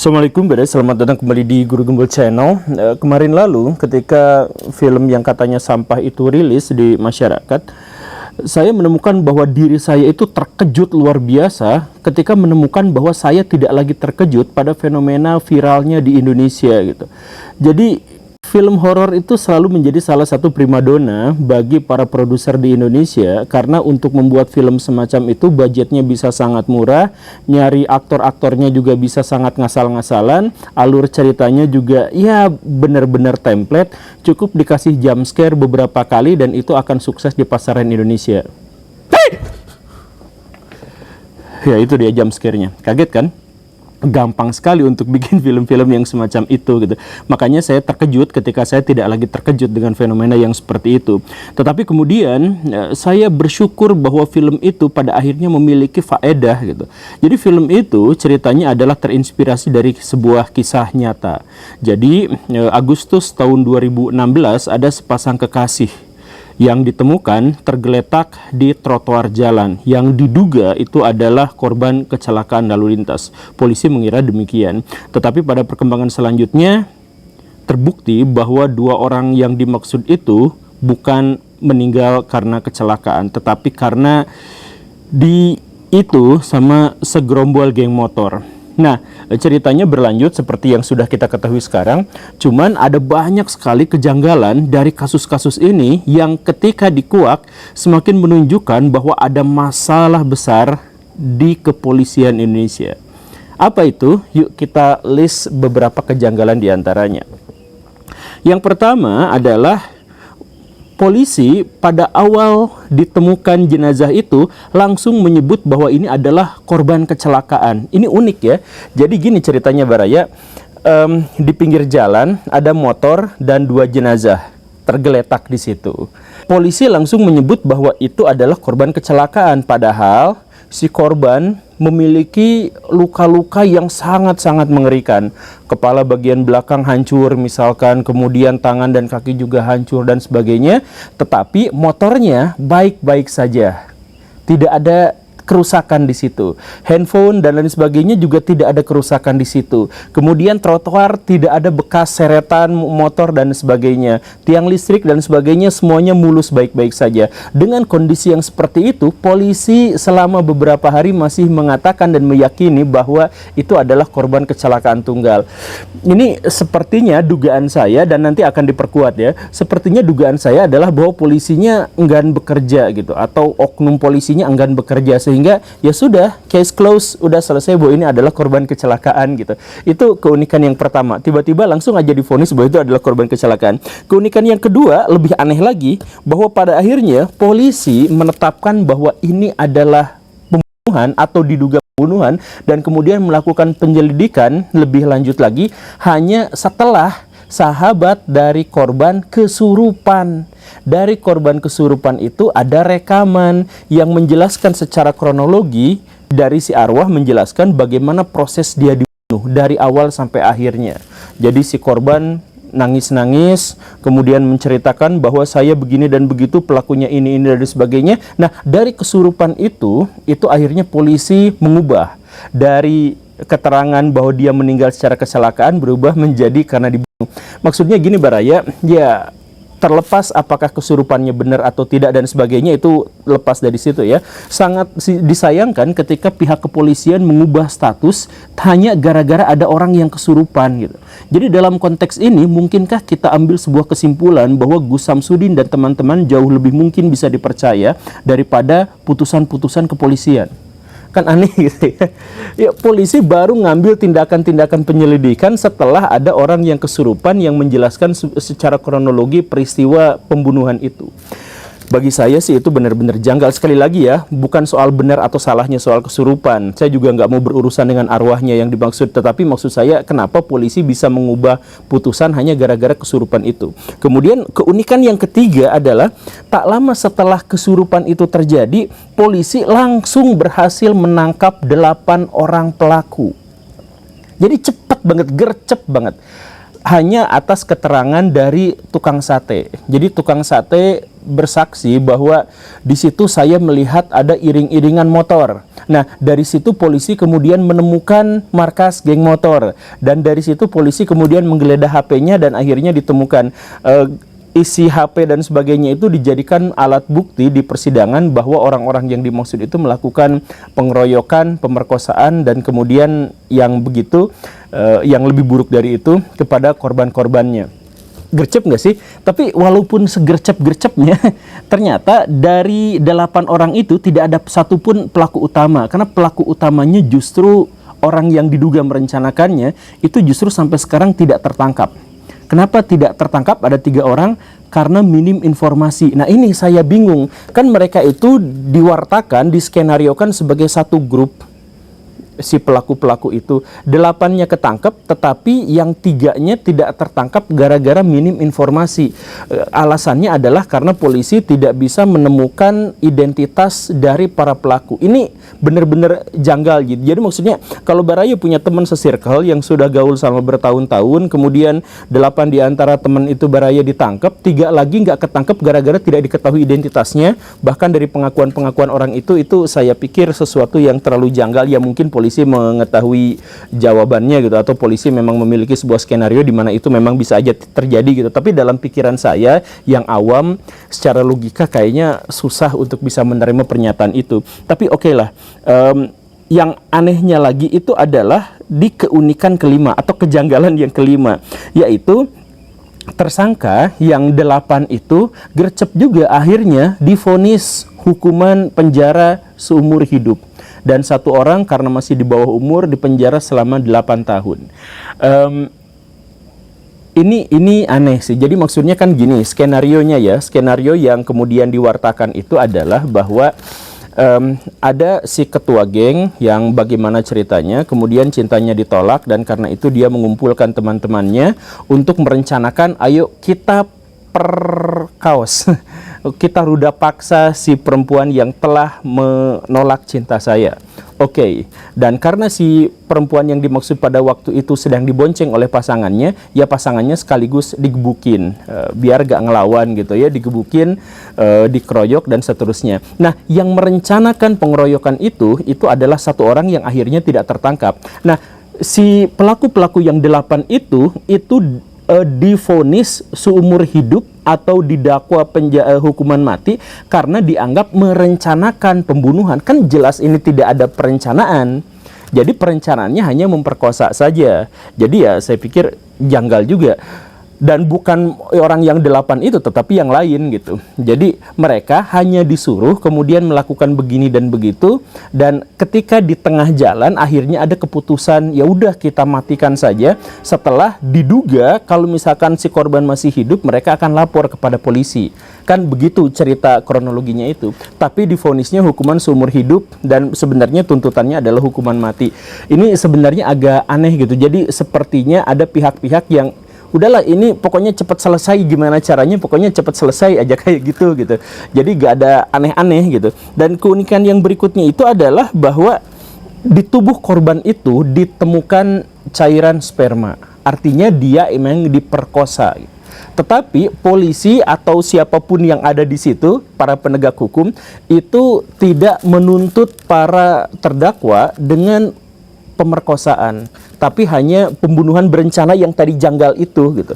Assalamualaikum, selamat datang kembali di Guru Gembel Channel. Kemarin lalu ketika film yang katanya sampah itu rilis di masyarakat, saya menemukan bahwa diri saya itu terkejut luar biasa ketika menemukan bahwa saya tidak lagi terkejut pada fenomena viralnya di Indonesia gitu. Jadi film horor itu selalu menjadi salah satu primadona bagi para produser di Indonesia, karena untuk membuat film semacam itu budgetnya bisa sangat murah, nyari aktor-aktornya juga bisa sangat ngasal-ngasalan, alur ceritanya juga ya benar-benar template, cukup dikasih jump scare beberapa kali dan itu akan sukses di pasaran Indonesia. Ya itu dia jump scare-nya, kaget kan? Gampang sekali untuk bikin film-film yang semacam itu gitu. Makanya saya terkejut ketika saya tidak lagi terkejut dengan fenomena yang seperti itu. Tetapi kemudian saya bersyukur bahwa film itu pada akhirnya memiliki faedah gitu. Jadi film itu ceritanya adalah terinspirasi dari sebuah kisah nyata. Jadi Agustus tahun 2016 ada sepasang kekasih yang ditemukan tergeletak di trotoar jalan yang diduga itu adalah korban kecelakaan lalu lintas. Polisi mengira demikian. Tetapi pada perkembangan selanjutnya terbukti bahwa dua orang yang dimaksud itu bukan meninggal karena kecelakaan, tetapi karena itu sama segerombol geng motor. Nah, ceritanya berlanjut seperti yang sudah kita ketahui sekarang, cuman ada banyak sekali kejanggalan dari kasus-kasus ini yang ketika dikuak semakin menunjukkan bahwa ada masalah besar di kepolisian Indonesia. Apa itu? Yuk kita list beberapa kejanggalan di antaranya. Yang pertama adalah polisi pada awal ditemukan jenazah itu langsung menyebut bahwa ini adalah korban kecelakaan. Ini unik ya. Jadi gini ceritanya Baraya, di pinggir jalan ada motor dan dua jenazah tergeletak di situ. Polisi langsung menyebut bahwa itu adalah korban kecelakaan, padahal si korban memiliki luka-luka yang sangat-sangat mengerikan. Kepala bagian belakang hancur misalkan, kemudian tangan dan kaki juga hancur dan sebagainya. Tetapi motornya baik-baik saja. Tidak ada kerusakan di situ. Handphone dan lain sebagainya juga tidak ada kerusakan di situ. Kemudian trotoar tidak ada bekas seretan motor dan sebagainya. Tiang listrik dan sebagainya semuanya mulus baik-baik saja. Dengan kondisi yang seperti itu, polisi selama beberapa hari masih mengatakan dan meyakini bahwa itu adalah korban kecelakaan tunggal. Ini sepertinya dugaan saya, dan nanti akan diperkuat ya. Sepertinya dugaan saya adalah bahwa polisinya enggan bekerja gitu, atau oknum polisinya enggan bekerja, sehingga ya sudah, case close, udah selesai bahwa ini adalah korban kecelakaan gitu. Itu keunikan yang pertama. Tiba-tiba langsung aja divonis bahwa itu adalah korban kecelakaan. Keunikan yang kedua lebih aneh lagi, bahwa pada akhirnya polisi menetapkan bahwa ini adalah pembunuhan atau diduga pembunuhan, dan kemudian melakukan penyelidikan lebih lanjut lagi hanya setelah sahabat dari korban kesurupan. Dari korban kesurupan itu ada rekaman yang menjelaskan secara kronologi dari si arwah, menjelaskan bagaimana proses dia dibunuh dari awal sampai akhirnya. Jadi si korban nangis-nangis, kemudian menceritakan bahwa saya begini dan begitu, pelakunya ini dan sebagainya. Nah, dari kesurupan itu akhirnya polisi mengubah dari keterangan bahwa dia meninggal secara kecelakaan berubah menjadi karena dibunuh. Maksudnya gini Baraya, ya terlepas apakah kesurupannya benar atau tidak dan sebagainya, itu lepas dari situ ya. Sangat disayangkan ketika pihak kepolisian mengubah status hanya gara-gara ada orang yang kesurupan gitu. Jadi dalam konteks ini, mungkinkah kita ambil sebuah kesimpulan bahwa Gus Samsudin dan teman-teman jauh lebih mungkin bisa dipercaya daripada putusan-putusan kepolisian? Kan aneh gitu ya. Ya, polisi baru ngambil tindakan-tindakan penyelidikan setelah ada orang yang kesurupan yang menjelaskan secara kronologi peristiwa pembunuhan itu. Bagi saya sih itu benar-benar janggal. Sekali lagi ya, bukan soal benar atau salahnya soal kesurupan. Saya juga nggak mau berurusan dengan arwahnya yang dimaksud. Tetapi maksud saya, kenapa polisi bisa mengubah putusan hanya gara-gara kesurupan itu. Kemudian keunikan yang ketiga adalah, tak lama setelah kesurupan itu terjadi, polisi langsung berhasil menangkap 8 orang pelaku. Jadi cepat banget, gercep banget. hanya atas keterangan dari tukang sate. Jadi tukang sate bersaksi bahwa di situ saya melihat ada iring-iringan motor. Nah, dari situ polisi kemudian menemukan markas geng motor, dan dari situ polisi kemudian menggeledah HP-nya dan akhirnya ditemukan isi HP dan sebagainya itu dijadikan alat bukti di persidangan bahwa orang-orang yang dimaksud itu melakukan pengeroyokan, pemerkosaan, dan kemudian yang begitu yang lebih buruk dari itu kepada korban-korbannya. Gercep nggak sih? Tapi walaupun segercep-gercepnya, ternyata dari 8 orang itu tidak ada satupun pelaku utama, karena pelaku utamanya justru orang yang diduga merencanakannya itu justru sampai sekarang tidak tertangkap. Kenapa tidak tertangkap? Ada 3 orang, karena minim informasi. Nah, ini saya bingung. Kan mereka itu diwartakan, diskenariokan sebagai satu grup, si pelaku-pelaku itu. 8-nya ketangkep, tetapi yang 3-nya tidak tertangkap gara-gara minim informasi. Alasannya adalah karena polisi tidak bisa menemukan identitas dari para pelaku. Ini benar-benar janggal gitu. Jadi maksudnya kalau Baraya punya teman se-circle yang sudah gaul selama bertahun-tahun, kemudian 8 di antara teman itu Baraya ditangkap, 3 lagi nggak ketangkep gara-gara tidak diketahui identitasnya, bahkan dari pengakuan-pengakuan orang itu saya pikir sesuatu yang terlalu janggal. Ya mungkin polisi mengetahui jawabannya gitu, atau polisi memang memiliki sebuah skenario di mana itu memang bisa aja terjadi gitu. Tapi dalam pikiran saya yang awam, secara logika kayaknya susah untuk bisa menerima pernyataan itu. Tapi oke lah. Yang anehnya lagi itu adalah di keunikan kelima atau kejanggalan yang kelima, yaitu tersangka yang 8 itu gercep juga akhirnya divonis hukuman penjara seumur hidup, dan 1 orang karena masih di bawah umur dipenjara selama 8 tahun. Ini aneh sih. Jadi maksudnya kan gini, skenarionya ya, skenario yang kemudian diwartakan itu adalah bahwa ada si ketua geng yang bagaimana ceritanya, kemudian cintanya ditolak, dan karena itu dia mengumpulkan teman-temannya untuk merencanakan, ayo kita perkaos, kita ruda paksa si perempuan yang telah menolak cinta saya. Oke, dan karena si perempuan yang dimaksud pada waktu itu sedang dibonceng oleh pasangannya, ya pasangannya sekaligus digebukin, biar gak ngelawan gitu ya, digebukin, dikeroyok dan seterusnya. Nah, yang merencanakan pengeroyokan itu adalah 1 orang yang akhirnya tidak tertangkap. Nah, si pelaku-pelaku yang 8 itu divonis seumur hidup atau didakwa hukuman mati karena dianggap merencanakan pembunuhan. Kan jelas ini tidak ada perencanaan. Jadi perencanaannya hanya memperkosa saja. Jadi ya saya pikir janggal juga. Dan bukan orang yang 8 itu, tetapi yang lain gitu. Jadi mereka hanya disuruh kemudian melakukan begini dan begitu, dan ketika di tengah jalan akhirnya ada keputusan, ya udah kita matikan saja. Setelah diduga kalau misalkan si korban masih hidup, mereka akan lapor kepada polisi. Kan begitu cerita kronologinya itu. Tapi divonisnya hukuman seumur hidup, dan sebenarnya tuntutannya adalah hukuman mati. Ini sebenarnya agak aneh gitu. Jadi sepertinya ada pihak-pihak yang udahlah ini pokoknya cepat selesai, gimana caranya pokoknya cepat selesai aja kayak gitu. Jadi gak ada aneh-aneh gitu. Dan keunikan yang berikutnya itu adalah bahwa di tubuh korban itu ditemukan cairan sperma. Artinya dia memang diperkosa. Tetapi polisi atau siapapun yang ada di situ, para penegak hukum itu tidak menuntut para terdakwa dengan pemerkosaan, tapi hanya pembunuhan berencana yang tadi janggal itu gitu.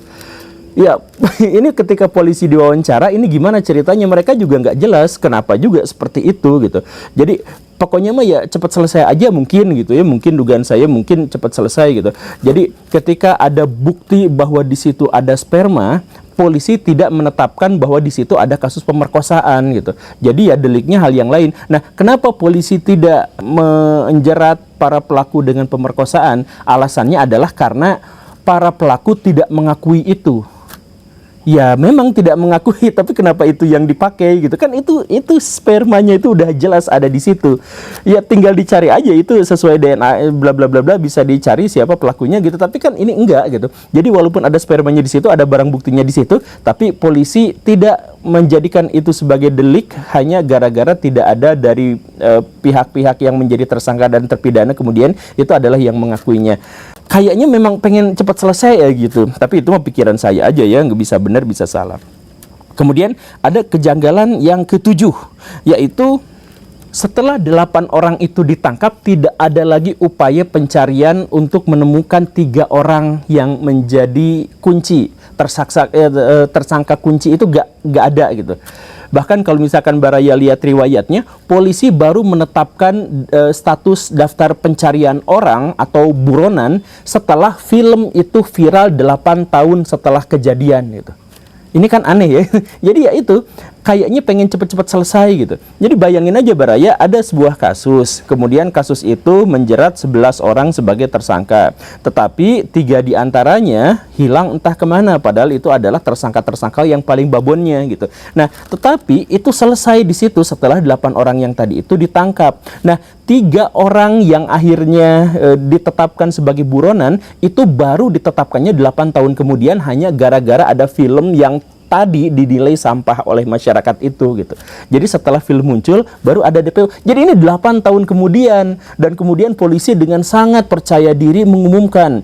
Ya, ini ketika polisi diwawancara, ini gimana ceritanya, mereka juga nggak jelas kenapa juga seperti itu gitu. Jadi pokoknya mah ya cepat selesai aja mungkin gitu ya, mungkin dugaan saya mungkin cepat selesai gitu. Jadi ketika ada bukti bahwa di situ ada sperma, polisi tidak menetapkan bahwa di situ ada kasus pemerkosaan gitu. Jadi ya deliknya hal yang lain. Nah, kenapa polisi tidak menjerat para pelaku dengan pemerkosaan? Alasannya adalah karena para pelaku tidak mengakui itu. Ya memang tidak mengakui, tapi kenapa itu yang dipakai gitu kan? Itu spermanya itu udah jelas ada di situ. Ya tinggal dicari aja, itu sesuai DNA bla bla bla bla, bisa dicari siapa pelakunya gitu. Tapi kan ini enggak gitu. Jadi walaupun ada spermanya di situ, ada barang buktinya di situ, tapi polisi tidak menjadikan itu sebagai delik hanya gara-gara tidak ada dari pihak-pihak yang menjadi tersangka dan terpidana kemudian itu adalah yang mengakuinya. kayaknya memang pengen cepat selesai ya gitu. Tapi itu mah pikiran saya aja ya, nggak bisa benar bisa salah. Kemudian ada kejanggalan yang ketujuh, yaitu setelah 8 orang itu ditangkap, tidak ada lagi upaya pencarian untuk menemukan 3 orang yang menjadi kunci. Tersangka kunci itu nggak ada gitu. Bahkan kalau misalkan Baraya lihat riwayatnya, polisi baru menetapkan status daftar pencarian orang atau buronan setelah film itu viral 8 tahun setelah kejadian gitu. Ini kan aneh ya. Jadi ya itu, kayaknya pengen cepet-cepet selesai gitu. Jadi bayangin aja Baraya, ada sebuah kasus. Kemudian kasus itu menjerat 11 orang sebagai tersangka. Tetapi 3 diantaranya hilang entah kemana. Padahal itu adalah tersangka-tersangka yang paling babonnya gitu. Nah, tetapi itu selesai di situ setelah 8 orang yang tadi itu ditangkap. Nah, 3 orang yang akhirnya ditetapkan sebagai buronan itu baru ditetapkannya 8 tahun kemudian hanya gara-gara ada film yang tadi dinilai sampah oleh masyarakat itu gitu. Jadi setelah film muncul baru ada DPO. Jadi ini 8 tahun kemudian, dan kemudian polisi dengan sangat percaya diri mengumumkan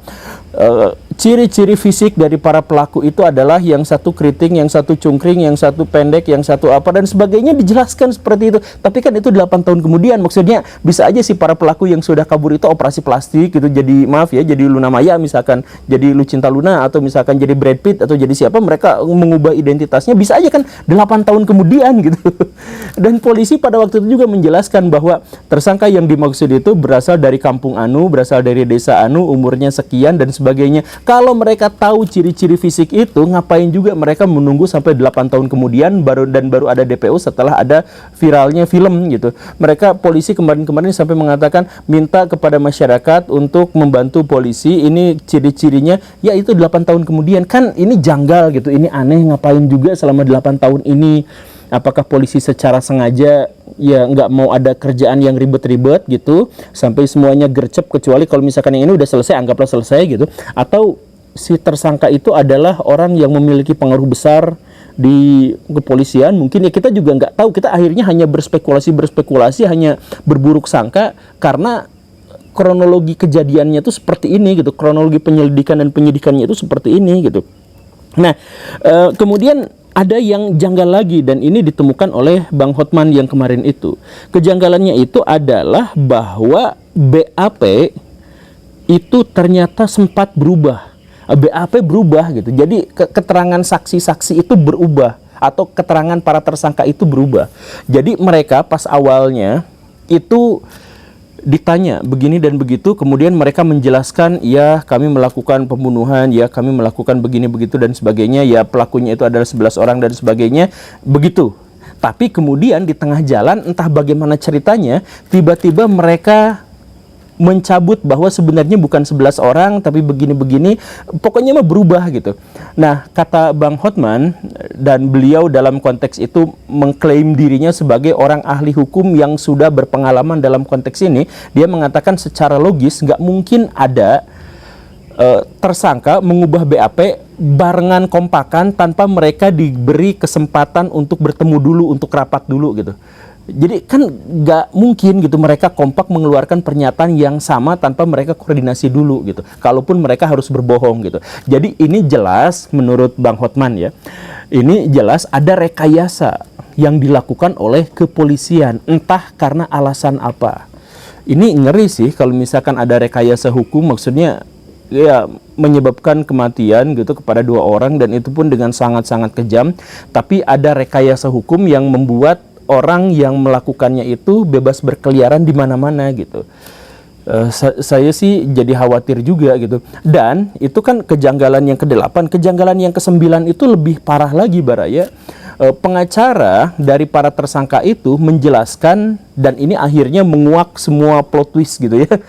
ciri-ciri fisik dari para pelaku itu adalah yang satu keriting, yang satu cungkring, yang satu pendek, yang satu apa dan sebagainya, dijelaskan seperti itu. Tapi kan itu 8 tahun kemudian, maksudnya bisa aja sih para pelaku yang sudah kabur itu operasi plastik gitu, jadi maaf ya, jadi Luna Maya misalkan, jadi Lucinta Luna, atau misalkan jadi Brad Pitt, atau jadi siapa, mereka mengubah identitasnya, bisa aja kan 8 tahun kemudian gitu. Dan polisi pada waktu itu juga menjelaskan bahwa tersangka yang dimaksud itu berasal dari kampung Anu, berasal dari desa Anu, umurnya sekian dan sebagainya. Kalau mereka tahu ciri-ciri fisik itu, ngapain juga mereka menunggu sampai 8 tahun kemudian baru ada DPO setelah ada viralnya film gitu. Mereka polisi kemarin-kemarin sampai mengatakan minta kepada masyarakat untuk membantu polisi, ini ciri-cirinya, ya itu 8 tahun kemudian. Kan ini janggal gitu, ini aneh, ngapain juga selama 8 tahun ini. Apakah polisi secara sengaja ya nggak mau ada kerjaan yang ribet-ribet gitu sampai semuanya gercep, kecuali kalau misalkan yang ini udah selesai, anggaplah selesai gitu, atau si tersangka itu adalah orang yang memiliki pengaruh besar di kepolisian. Mungkin ya kita juga nggak tahu, kita akhirnya hanya berspekulasi, hanya berburuk sangka karena kronologi kejadiannya itu seperti ini gitu, kronologi penyelidikan dan penyidikannya itu seperti ini gitu. Nah, kemudian ada yang janggal lagi, dan ini ditemukan oleh Bang Hotman yang kemarin itu. Kejanggalannya itu adalah bahwa BAP itu ternyata sempat berubah. BAP berubah gitu. Jadi keterangan saksi-saksi itu berubah, atau keterangan para tersangka itu berubah. Jadi mereka pas awalnya itu ditanya begini dan begitu, kemudian mereka menjelaskan, ya kami melakukan pembunuhan, ya kami melakukan begini begitu dan sebagainya, ya pelakunya itu adalah 11 orang dan sebagainya, begitu. Tapi kemudian di tengah jalan entah bagaimana ceritanya, tiba-tiba mereka mencabut bahwa sebenarnya bukan 11 orang tapi begini-begini, pokoknya mah berubah gitu. Nah, kata Bang Hotman, dan beliau dalam konteks itu mengklaim dirinya sebagai orang ahli hukum yang sudah berpengalaman dalam konteks ini, dia mengatakan secara logis nggak mungkin ada tersangka mengubah BAP barengan kompakan tanpa mereka diberi kesempatan untuk bertemu dulu, untuk rapat dulu gitu. Jadi kan nggak mungkin gitu mereka kompak mengeluarkan pernyataan yang sama tanpa mereka koordinasi dulu gitu. Kalaupun mereka harus berbohong gitu. Jadi ini jelas menurut Bang Hotman ya, ini jelas ada rekayasa yang dilakukan oleh kepolisian, entah karena alasan apa. Ini ngeri sih kalau misalkan ada rekayasa hukum, maksudnya ya menyebabkan kematian gitu kepada 2 orang, dan itu pun dengan sangat-sangat kejam. Tapi ada rekayasa hukum yang membuat orang yang melakukannya itu bebas berkeliaran di mana-mana gitu. Saya sih jadi khawatir juga gitu. Dan itu kan kejanggalan yang ke-8, kejanggalan yang ke-9 itu lebih parah lagi Baraya. Pengacara dari para tersangka itu menjelaskan, dan ini akhirnya menguak semua plot twist gitu ya.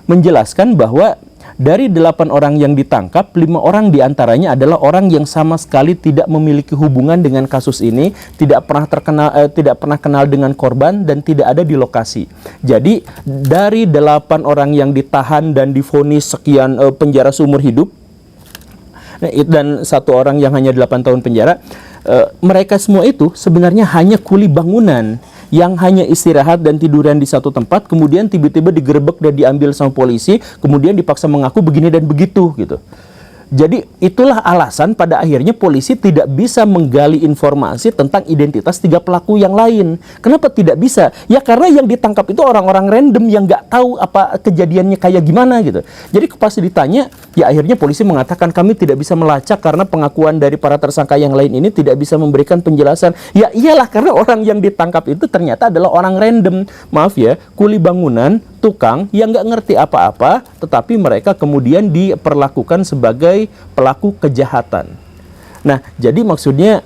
Menjelaskan bahwa dari 8 orang yang ditangkap, 5 orang diantaranya adalah orang yang sama sekali tidak memiliki hubungan dengan kasus ini, tidak pernah kenal dengan korban, dan tidak ada di lokasi. Jadi dari 8 orang yang ditahan dan divonis sekian penjara seumur hidup, dan 1 orang yang hanya 8 tahun penjara, mereka semua itu sebenarnya hanya kuli bangunan. yang hanya istirahat dan tiduran di satu tempat, kemudian tiba-tiba digerebek dan diambil sama polisi, kemudian dipaksa mengaku begini dan begitu gitu. Jadi itulah alasan pada akhirnya polisi tidak bisa menggali informasi tentang identitas 3 pelaku yang lain. Kenapa tidak bisa? Ya karena yang ditangkap itu orang-orang random yang nggak tahu apa kejadiannya kayak gimana gitu. Jadi pas ditanya, ya akhirnya polisi mengatakan kami tidak bisa melacak karena pengakuan dari para tersangka yang lain ini tidak bisa memberikan penjelasan. Ya iyalah, karena orang yang ditangkap itu ternyata adalah orang random. Maaf ya, kuli bangunan, tukang yang nggak ngerti apa-apa, tetapi mereka kemudian diperlakukan sebagai pelaku kejahatan. Nah, jadi maksudnya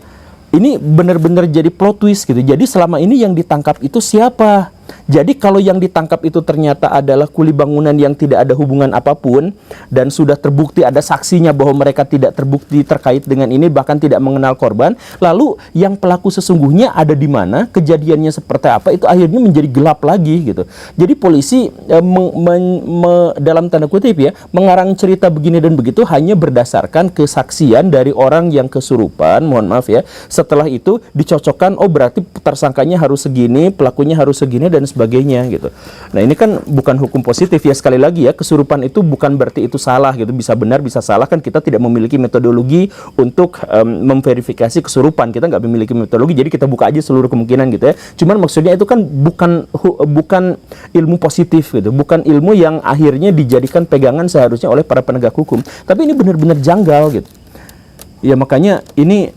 ini benar-benar jadi plot twist gitu. Jadi selama ini yang ditangkap itu siapa? Jadi kalau yang ditangkap itu ternyata adalah kuli bangunan yang tidak ada hubungan apapun dan sudah terbukti ada saksinya bahwa mereka tidak terbukti terkait dengan ini, bahkan tidak mengenal korban, lalu yang pelaku sesungguhnya ada di mana, kejadiannya seperti apa, itu akhirnya menjadi gelap lagi gitu. Jadi polisi dalam tanda kutip ya, mengarang cerita begini dan begitu hanya berdasarkan kesaksian dari orang yang kesurupan, mohon maaf ya. Setelah itu dicocokkan, oh berarti tersangkanya harus segini, pelakunya harus segini dan sebagainya gitu. Nah ini kan bukan hukum positif ya, sekali lagi ya, kesurupan itu bukan berarti itu salah gitu, bisa benar bisa salah, kan kita tidak memiliki metodologi untuk memverifikasi kesurupan, kita nggak memiliki metodologi, jadi kita buka aja seluruh kemungkinan gitu ya. Cuman maksudnya itu kan bukan ilmu positif gitu, bukan ilmu yang akhirnya dijadikan pegangan seharusnya oleh para penegak hukum, tapi ini benar-benar janggal gitu. Ya makanya ini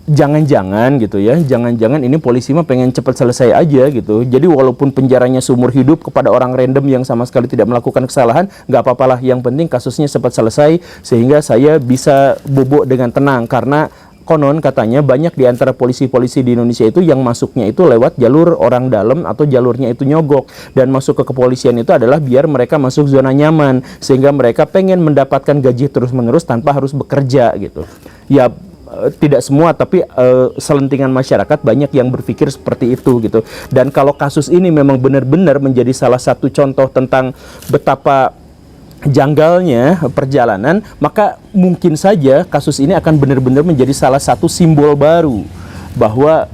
jangan-jangan gitu ya, jangan-jangan ini polisi mah pengen cepat selesai aja gitu. Jadi walaupun penjaranya seumur hidup kepada orang random yang sama sekali tidak melakukan kesalahan, nggak apa-apalah, yang penting kasusnya cepat selesai sehingga saya bisa bobo dengan tenang. Karena konon katanya banyak di antara polisi-polisi di Indonesia itu yang masuknya itu lewat jalur orang dalam atau jalurnya itu nyogok, dan masuk ke kepolisian itu adalah biar mereka masuk zona nyaman sehingga mereka pengen mendapatkan gaji terus-menerus tanpa harus bekerja gitu. Ya tidak semua, tapi selentingan masyarakat banyak yang berpikir seperti itu gitu. Dan kalau kasus ini memang benar-benar menjadi salah satu contoh tentang betapa janggalnya perjalanan, maka mungkin saja kasus ini akan benar-benar menjadi salah satu simbol baru bahwa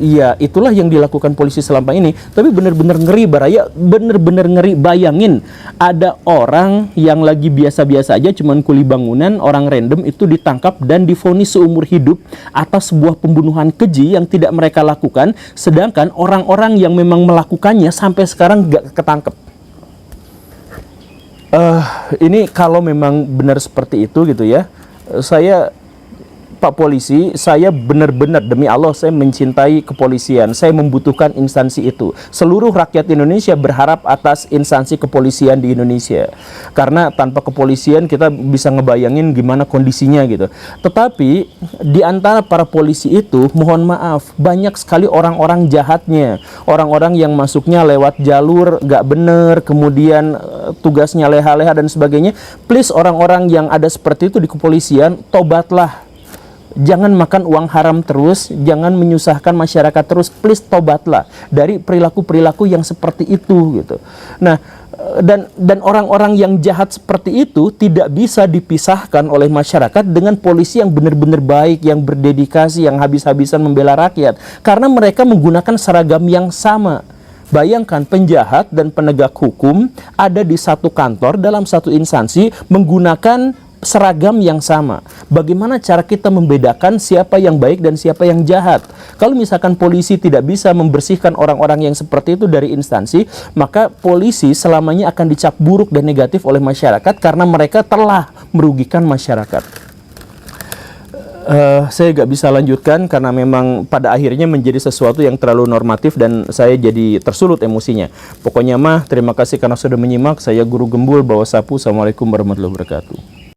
iya, itulah yang dilakukan polisi selama ini. Tapi benar-benar ngeri, Baraya, benar-benar ngeri. Bayangin, ada orang yang lagi biasa-biasa aja, cuman kuli bangunan, orang random itu ditangkap dan divonis seumur hidup atas sebuah pembunuhan keji yang tidak mereka lakukan, sedangkan orang-orang yang memang melakukannya sampai sekarang gak ketangkep. Ini kalau memang benar seperti itu gitu ya, Pak Polisi, saya benar-benar demi Allah saya mencintai kepolisian, saya membutuhkan instansi itu. Seluruh rakyat Indonesia berharap atas instansi kepolisian di Indonesia, karena tanpa kepolisian kita bisa ngebayangin gimana kondisinya gitu. Tetapi di antara para polisi itu, mohon maaf, banyak sekali orang-orang jahatnya, orang-orang yang masuknya lewat jalur gak bener, kemudian tugasnya leha-leha dan sebagainya. Please, orang-orang yang ada seperti itu di kepolisian, tobatlah. Jangan makan uang haram terus, jangan menyusahkan masyarakat terus, please tobatlah dari perilaku-perilaku yang seperti itu gitu. Nah, dan orang-orang yang jahat seperti itu tidak bisa dipisahkan oleh masyarakat dengan polisi yang benar-benar baik, yang berdedikasi, yang habis-habisan membela rakyat, karena mereka menggunakan seragam yang sama. Bayangkan, penjahat dan penegak hukum ada di satu kantor dalam satu instansi menggunakan seragam yang sama. Bagaimana cara kita membedakan siapa yang baik dan siapa yang jahat? Kalau misalkan polisi tidak bisa membersihkan orang-orang yang seperti itu dari instansi, maka polisi selamanya akan dicap buruk dan negatif oleh masyarakat karena mereka telah merugikan masyarakat. Saya gak bisa lanjutkan karena memang pada akhirnya menjadi sesuatu yang terlalu normatif dan saya jadi tersulut emosinya. Pokoknya mah, terima kasih karena sudah menyimak. Saya Guru Gembul, bawa sapu. Assalamualaikum warahmatullahi wabarakatuh.